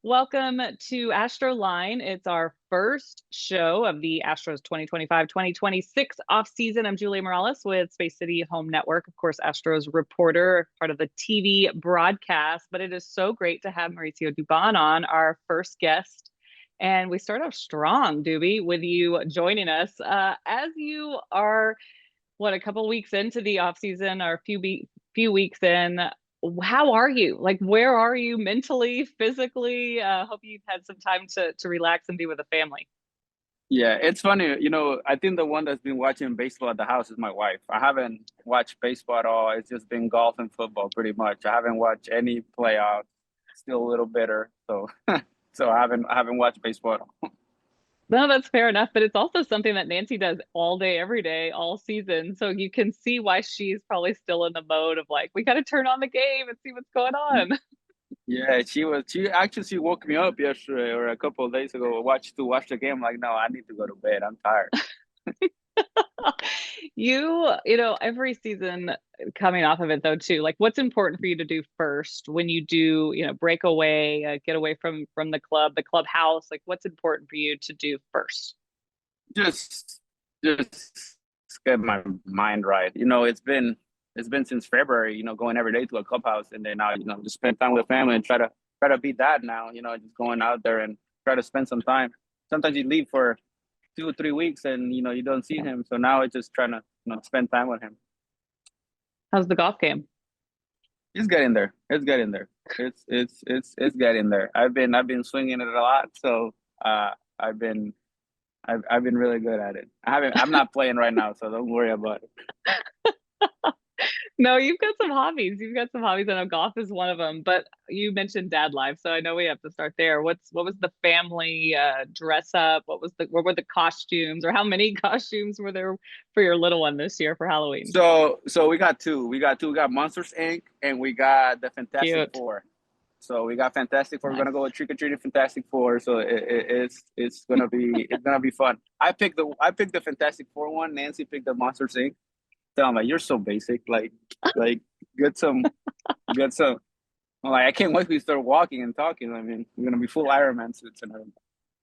Welcome to Astroline. It's our first show of the Astros 2025-2026 offseason. I'm Julia Morales with Space City Home Network, of course, Astros reporter, part of the TV broadcast. But it is so great to have Mauricio Dubón on, our first guest. And we start off strong, Dubi, with you joining us. As you are, what, a couple weeks into the offseason, or few weeks in, how are you? Like, where are you mentally, physically? Hope you've had some time to relax and be with the family. Yeah, it's funny. I think the one that's been watching baseball at the house is my wife. I haven't watched baseball at all. It's just been golf and football pretty much. I haven't watched any playoffs. Still a little bitter. So so I haven't watched baseball at all. No, that's fair enough, but it's also something that Nancy does all day, every day, all season. So you can see why she's probably still in the mode of like, we got to turn on the game and see what's going on. Yeah, she woke me up yesterday or a couple of days ago, to watch the game. Like, no, I need to go to bed. I'm tired. Every season coming off of it though too, like what's important for you to do first when you do, break away, get away from the clubhouse, like what's important for you to do first? Just get my mind right. It's been since February, going every day to a clubhouse, and then now, just spend time with the family and try to be that now, just going out there and try to spend some time. Sometimes you leave for 2 or 3 weeks and you don't see him. So now it's just trying to, spend time with him. How's the golf game? It's getting there. It's getting there. It's getting there. I've been swinging it a lot, so I've been I've been really good at it. I'm not playing right now, so don't worry about it. No, you've got some hobbies. You've got some hobbies. I know golf is one of them, but you mentioned dad life, so I know we have to start there. What was the family dress up? What were the costumes, or how many costumes were there for your little one this year for Halloween? So we got two. We got two. We got Monsters Inc. and we got the Fantastic Cute. Four. So we got Fantastic Four. We're gonna Nice. go with trick or treating Fantastic Four. So it's gonna be fun. I picked the Fantastic Four one. Nancy picked the Monsters Inc. So I'm like, you're so basic. Like get some. I'm like, I can't wait till we start walking and talking. I mean, we're gonna be full Iron Man suits and everything.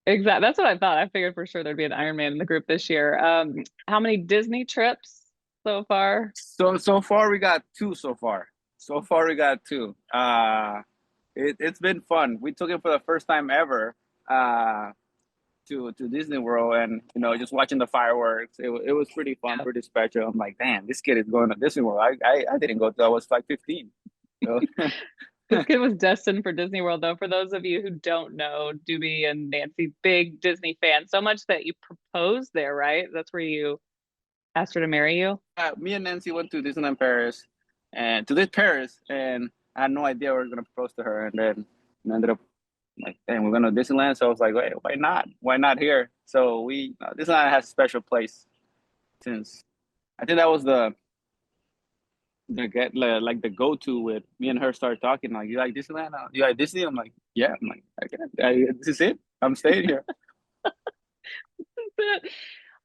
Exactly. That's what I thought. I figured for sure there'd be an Iron Man in the group this year. How many Disney trips so far? So far we got two so far. So far we got two. It's been fun. We took it for the first time ever to Disney World, and just watching the fireworks. It was pretty fun, Yeah. pretty special. I'm like, damn, this kid is going to Disney World. I didn't go till I was like 15. So This kid was destined for Disney World, though. For those of you who don't know, Duby and Nancy, big Disney fans, so much that you proposed there, right? That's where you asked her to marry you. me and Nancy went to Disneyland Paris, and to this Paris, and I had no idea we were gonna propose to her, and then we ended up like, damn, we're going to Disneyland. So I was like, wait, why not? Why not here? So Disneyland has a special place since I think that was like the go to with me and her started talking. Like, you like Disneyland? You like Disney? I'm like, yeah. I'm like, this is it. I'm staying here.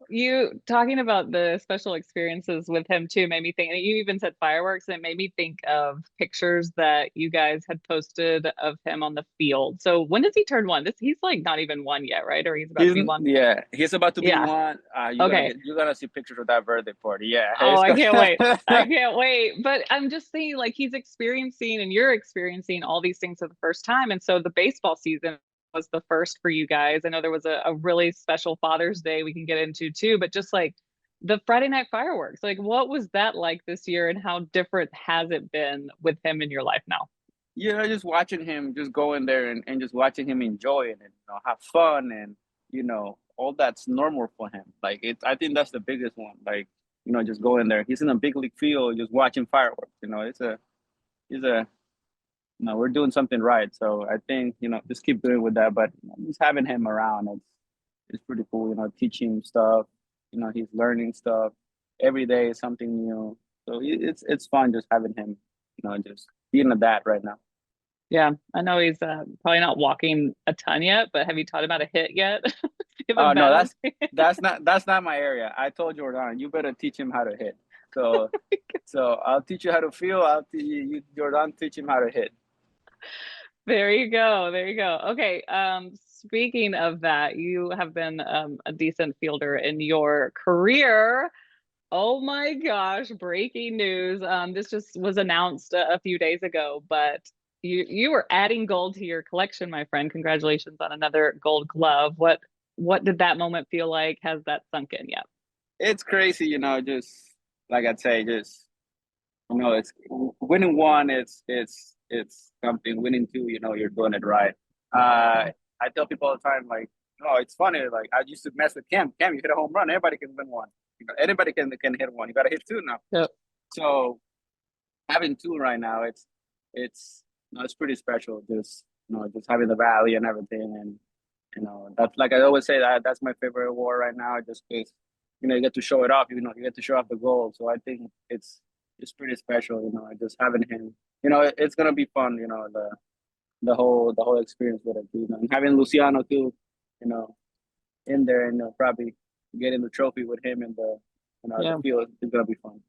You talking about the special experiences with him too made me think, and you even said fireworks, and it made me think of pictures that you guys had posted of him on the field. So when does he turn one? He's like not even one yet, right? Or he's about to be one? He's about to be Yeah. one. Okay. You're gonna see pictures of that birthday party. Yeah, Oh, it's I can't wait. I gonna. can't wait. But I'm just saying, like, he's experiencing and you're experiencing all these things for the first time. And so the baseball season was the first for you guys. I know there was a really special Father's Day we can get into too, but just like the Friday night fireworks, like, what was that like this year and how different has it been with him in your life now? Just watching him just go in there and just watching him enjoy it and have fun and all that's normal for him. Like I think that's the biggest one. Like, just go in there. He's in a big league field just watching fireworks. He's a we're doing something right. So I think, just keep doing with that. But just having him around, it's pretty cool, teaching him stuff, he's learning stuff. Every day is something new. So it's fun just having him, just being a dad right now. Yeah, I know he's probably not walking a ton yet, but have you taught him how to hit yet? Give him Oh no, balance. that's not my area. I told Jordan, you better teach him how to hit. So I'll teach you how to feel. I'll teach you, Jordan, teach him how to hit. There you go. There you go. Okay. Speaking of that, you have been a decent fielder in your career. Oh my gosh, breaking news. This just was announced a few days ago, but you were adding gold to your collection, my friend. Congratulations on another gold glove. What did that moment feel like? Has that sunk in yet? It's crazy, just like I'd say, just it's winning one, it's something. Winning two, you're doing it right. I tell people all the time, like, no, it's funny. Like I used to mess with Cam. Cam, you hit a home run, everybody can win one. Anybody can hit one. You got to hit two now. Yep. So having two right now, it's it's pretty special. Just just having the valley and everything, and that's like I always say that's my favorite award right now. Just because you get to show it off. You get to show off the goal. So I think it's pretty special. Just having him. It's gonna be fun. The whole experience with it. And having Luciano too. You know, in there and probably getting the trophy with him in the Yeah. field is gonna be fun.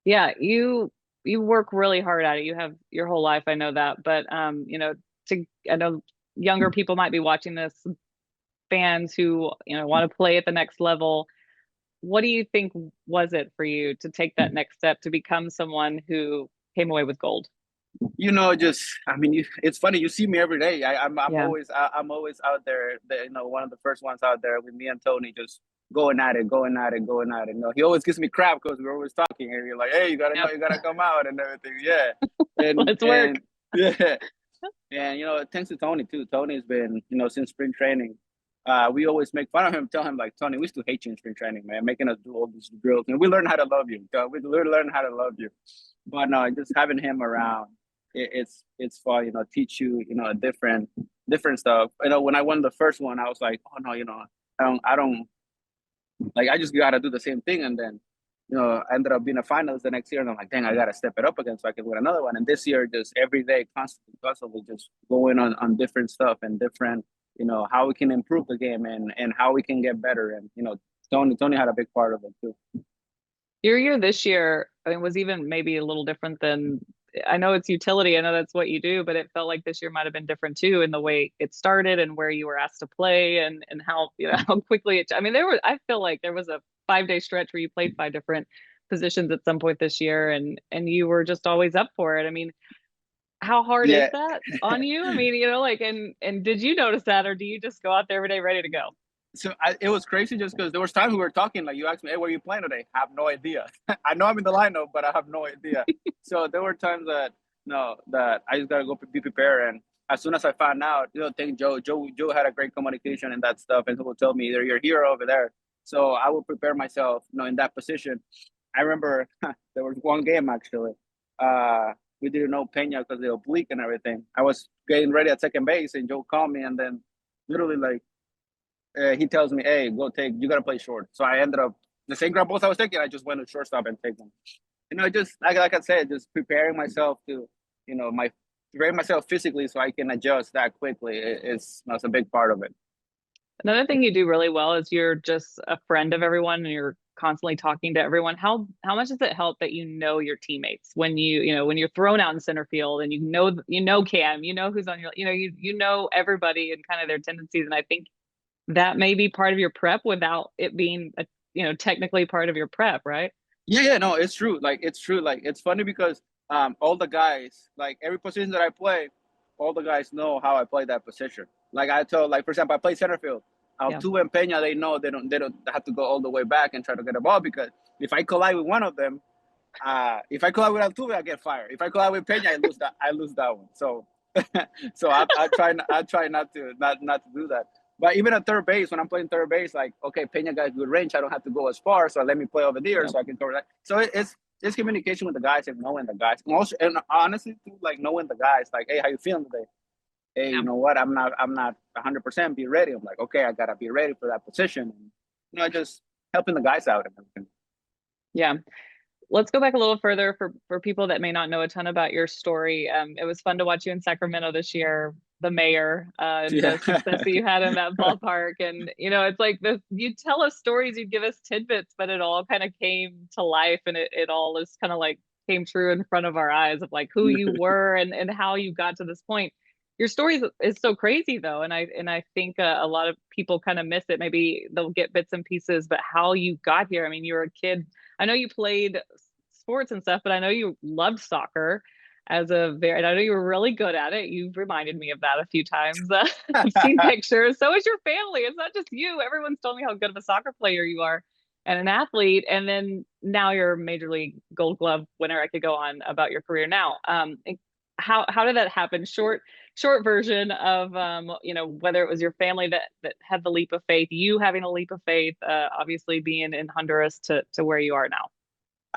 Yeah, you work really hard at it. You have your whole life, I know that. But I know younger people might be watching this, fans who, want to play at the next level. What do you think was it for you to take that next step to become someone who came away with gold? Just I mean, it's funny. You see me every day. I'm Yeah. always out there. One of the first ones out there with me and Tony, just going at it, going at it, going at it. He always gives me crap because we're always talking, and you're like, hey, you gotta know, Yep. you gotta come out and everything. Yeah, and Let's work. and yeah, and thanks to Tony too. Tony's been since spring training. We always make fun of him, tell him like, Tony, we used to hate you in spring training, man, making us do all these drills, and we learned how to love you. We learned how to love you. But no, just having him around, it's fun. Teach you different stuff. When I won the first one, I was like, oh no, I don't like. I just gotta do the same thing, and then I ended up being a finalist the next year, and I'm like, dang, I gotta step it up again so I can win another one. And this year, just every day, constantly, just going on different stuff and different, how we can improve the game and how we can get better. And Tony had a big part of it too. Your year this year, I mean, was even maybe a little different than, I know it's utility. I know that's what you do, but it felt like this year might have been different too in the way it started and where you were asked to play and how, how quickly I mean, I feel like there was a 5 day stretch where you played five different positions at some point this year and you were just always up for it. I mean, how hard is Yeah, that on you? I mean, like, and did you notice that, or do you just go out there every day ready to go? so it was crazy just because there was times we were talking, like you asked me, hey, where are you playing today? I have no idea. I know I'm in the lineup, but I have no idea. So there were times that no, that I just gotta go be prepared. And as soon as I found out, thank Joe. Joe had a great communication and that stuff, and he would tell me either you're here or over there. So I would prepare myself, in that position. I remember there was one game actually. We didn't know Pena because the oblique and everything. I was getting ready at second base, and Joe called me, and then literally like he tells me, "Hey, go take. You gotta play short." So I ended up the same ground balls I was taking. I just went to shortstop and take them. Just like I said, just preparing myself to, my preparing myself physically so I can adjust that quickly is that's a big part of it. Another thing you do really well is you're just a friend of everyone and you're constantly talking to everyone. How much does it help that you know your teammates when when you're thrown out in center field and you know Cam, you know who's on your you know everybody and kind of their tendencies. And I think that may be part of your prep without it being technically part of your prep, right? Yeah, no, it's true. Like it's true. Like it's funny because all the guys, like every position that I play, all the guys know how I play that position. Like I told, like for example, I play center field. Yeah. Altuve and Pena, they know they don't have to go all the way back and try to get a ball because if I collide with one of them, if I collide with Altuve, I get fired. If I collide with Pena, I lose that one. So so I try not to do that. But even at third base, when I'm playing third base, like okay, Pena got good range. I don't have to go as far, so let me play over there Yeah. so I can cover that. So it's communication with the guys and knowing the guys. And also, and honestly, too, like knowing the guys, like hey, how you feeling today? Hey, Yeah. you know what? I'm not 100% be ready. I'm like okay, I gotta be ready for that position. And, just helping the guys out and everything. Yeah. Let's go back a little further for people that may not know a ton about your story. It was fun to watch you in Sacramento this year, the mayor, and Yeah. the success that you had in that ballpark. And it's like this, you tell us stories, you give us tidbits, but it all kind of came to life and it all is kind of like came true in front of our eyes of like who you were and how you got to this point. Your story is so crazy though, and I think a lot of people kind of miss it. Maybe they'll get bits and pieces, but how you got here. I mean, you were a kid. I know you played sports and stuff, but I know you loved soccer as a very. And I know you were really good at it. You've reminded me of that a few times. I've seen pictures. So is your family. It's not just you. Everyone's told me how good of a soccer player you are and an athlete. And then now you're a major league Gold Glove winner. I could go on about your career now. How did that happen? Short version of whether it was your family that had the leap of faith, you having a leap of faith, obviously being in Honduras to where you are now.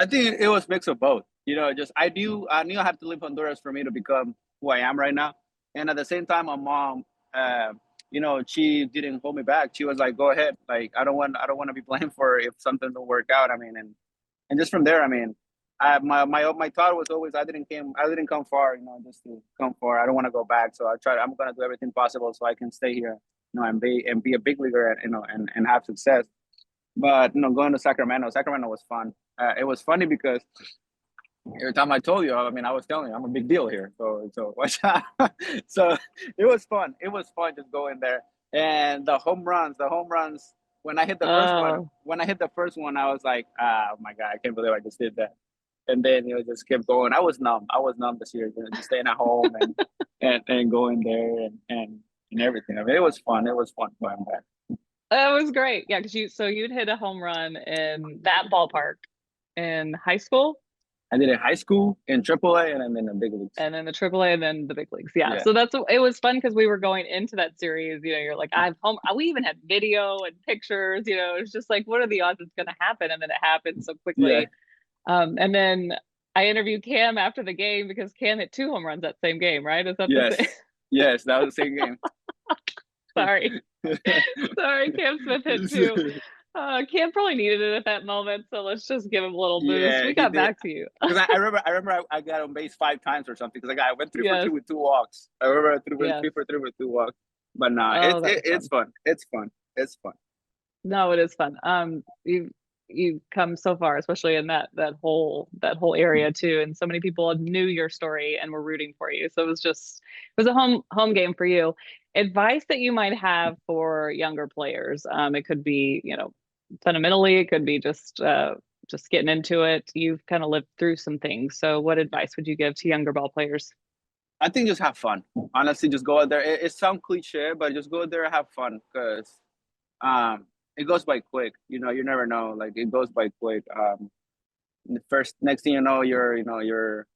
I think it was mix of both. Just I knew I had to leave Honduras for me to become who I am right now. And at the same time, my mom, she didn't hold me back. She was like, "Go ahead. Like, I don't want to be blamed for if something don't work out." I mean, and just from there, I mean, my thought was always I didn't come far, just to come far. I don't want to go back, so I'm gonna do everything possible so I can stay here, and be a big leaguer, and have success. But going to Sacramento was fun. It was funny because every time I told you, I mean, I was telling you, I'm a big deal here. So watch out. So it was fun. It was fun just going there. And the home runs. Oh, When I hit the first one, I was like, oh my God, I can't believe I just did that. And then just kept going. I was numb. I was numb this year, just staying at home and going there and everything. I mean, it was fun. It was fun going back. that was great. Yeah, because you'd hit a home run in that ballpark in high school, I did it in high school, in AAA, and then in the big leagues. and then the AAA, and then the big leagues. Yeah, Yeah. so it was fun because we were going into that series. You're like, I've home. We even had video and pictures. It's just like, what are the odds it's going to happen? And then it happened so Yeah. quickly. And then I interviewed Cam after the game because Cam hit two home runs that same game, right? Is that the same? Yes. Yes. That was the same game. Sorry. Sorry, Cam Smith hit two. Cam probably needed it at that moment, so let's just give him a little boost. Yeah, We he got did. back to you. Because I remember I got on base 5 times or something. Because I went 3 for 2 Yes, with 2 walks. I remember I threw yes. 3 for 3 with 2 walks. But nah, Oh, that was it's fun. fun. It's fun. It's fun. No, it is fun. You've come so far, especially in that whole area too. And so many people knew your story and were rooting for you. So it was a home game for you. Advice that you might have for younger players. It could be, fundamentally, it could be just getting into it. You've kind of lived through some things. So what advice would you give to younger ball players? I think just have fun. Honestly, just go out there. It sounds cliche, but just go out there and have fun because it goes by quick. You never know. Like it goes by quick. The first next thing you know, you're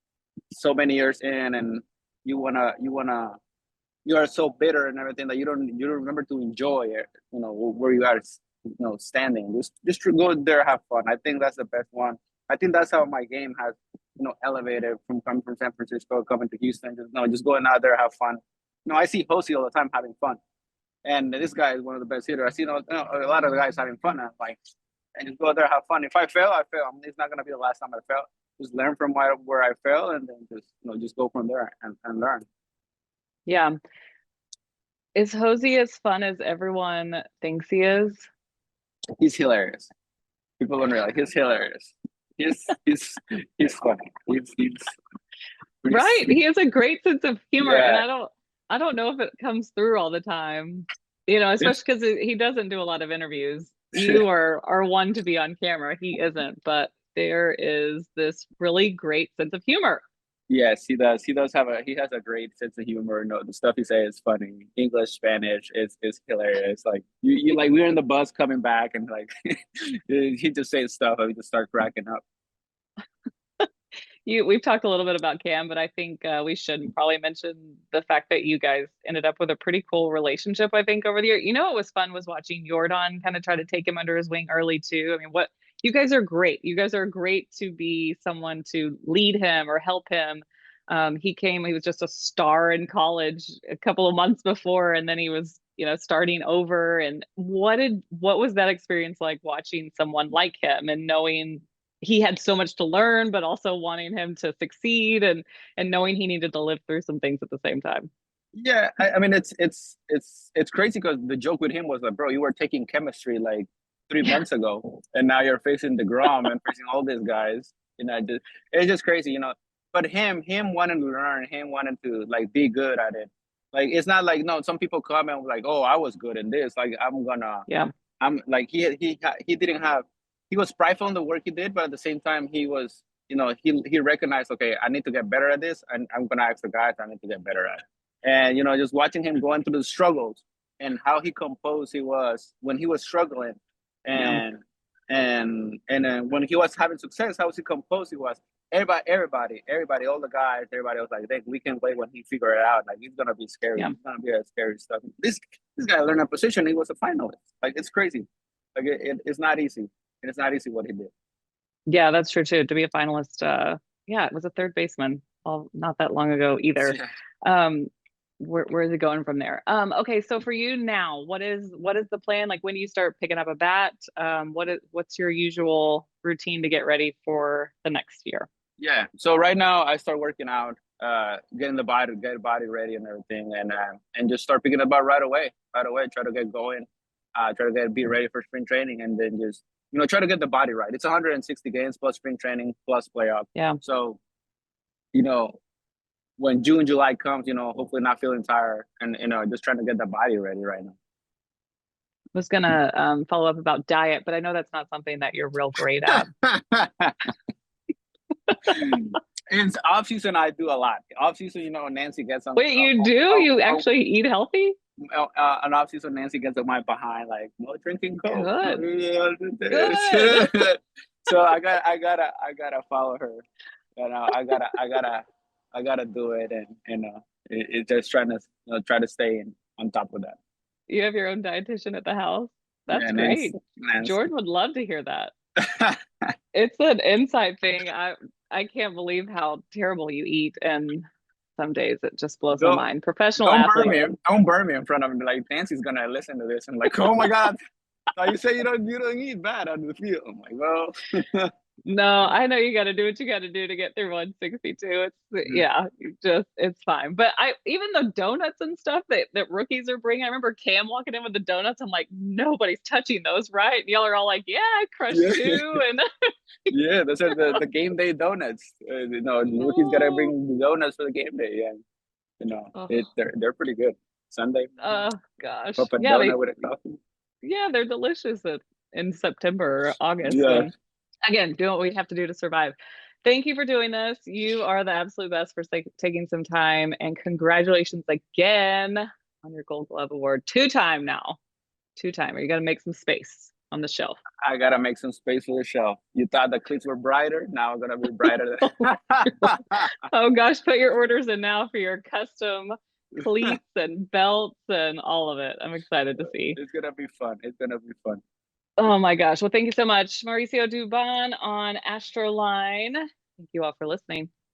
so many years in, and you wanna you are so bitter and everything that you don't remember to enjoy it. Where you are, standing. Just to go there, have fun. I think that's the best one. I think that's how my game has elevated from coming from San Francisco, coming to Houston. Just going out there, have fun. I see Posey all the time having fun, and this guy is one of the best hitters. I see a lot of the guys having fun. And I'm like, and just go out there, have fun. If I fail, I fail. I mean, it's not gonna be the last time I fail. Just learn from where I fail, and then just go from there and learn. Yeah. Is Hosey as fun as everyone thinks he is? He's hilarious. People don't realize he's hilarious. He's funny. Right. He has a great sense of humor, and Yeah. I don't know if it comes through all the time. It's Especially because he doesn't do a lot of interviews. You are one to be on camera. He isn't, but there is this really great sense of humor. Yes, he does. He has a great sense of humor. No, the stuff he says is funny. English, Spanish, is hilarious. Like you like we were in the bus coming back and like he just says stuff and we just start cracking up. We've talked a little bit about Cam, but I think we should probably mention the fact that you guys ended up with a pretty cool relationship, I think, over the year. What was fun was watching Jordan kind of try to take him under his wing early too. I mean, what you guys are great. You guys are great to be someone to lead him or help him. He was just a star in college a couple of months before, and then he was, starting over. And what was that experience like watching someone like him and knowing he had so much to learn, but also wanting him to succeed and knowing he needed to live through some things at the same time. Yeah, I mean it's crazy because the joke with him was like, bro, you were taking chemistry like three Yeah. months ago, and now you're facing DeGrom and facing all these guys. It's just crazy. But him wanting to learn, him wanting to like be good at it. Like it's not like no. Some people come and like, oh, I was good in this. Like Yeah. I'm like he didn't have he was prideful in the work he did, but at the same time he was he recognized, okay, I need to get better at this, and I'm gonna ask the guys I need to get better at it. And just watching him going through the struggles and how he composed he was when he was struggling, Yeah. and then when he was having success, how was he composed he was. Everybody, all the guys, everybody was like, "Hey, we can wait when he figure it out. Like he's gonna be scary. Yeah. He's gonna be a scary stuff." This guy learned a position. He was a finalist. Like it's crazy. Like it's not easy. And it's not easy what he did. Yeah, that's true too. To be a finalist, yeah, it was a third baseman not that long ago either. Yeah. Um, where is it going from there? Okay, so for you now, what is the plan? Like when do you start picking up a bat? What's your usual routine to get ready for the next year? Yeah. So right now I start working out, getting get the body ready and everything, and just start picking up right away. Right away, try to get going, try to be ready for spring training, and then just try to get the body right. It's 160 games plus spring training plus playoff. Yeah. So you know when June, July comes, hopefully not feeling tired, and just trying to get the body ready right now. Was gonna follow up about diet, but I know that's not something that you're real great at. In off season, I do a lot. Off season, Nancy gets on. Wait, you do? You actually eat healthy? An off season, Nancy gets on my behind, like no drinking Coke. Good. Good. So I gotta follow her. I gotta do it, and it's just trying to try to stay on top of that. You have your own dietitian at the house. That's Yeah, great. Nancy. Jordan would love to hear that. It's an inside thing. I can't believe how terrible you eat, and some days it just blows my mind. Professional athlete. Don't burn me in front of me. Like Nancy's gonna listen to this and like, oh my god, you say you don't eat bad on the field. I'm like, well, No, I know you got to do what you got to do to get through 162. It's fine. But even the donuts and stuff that rookies are bringing. I remember Cam walking in with the donuts. I'm like, nobody's touching those, right? And y'all are all like, yeah, I crushed two. And yeah, those are the game day donuts. Rookies gotta bring the donuts for the game day, and they're pretty good. Sunday. Oh gosh, Pop a yeah, donut with a coffee. yeah, they're delicious in September or August. Yeah. And again, doing what we have to do to survive. Thank you for doing this. You are the absolute best for taking some time, and congratulations again on your Gold Glove Award. Two-time now. Two-timer. You got to make some space on the shelf. I gotta make some space for the shelf. You thought the cleats were brighter, now I'm gonna be brighter. Oh gosh, put your orders in now for your custom cleats and belts and all of it. I'm excited to see. It's gonna be fun. It's gonna be fun. Oh my gosh. Well, thank you so much, Mauricio Dubón on Astroline. Thank you all for listening.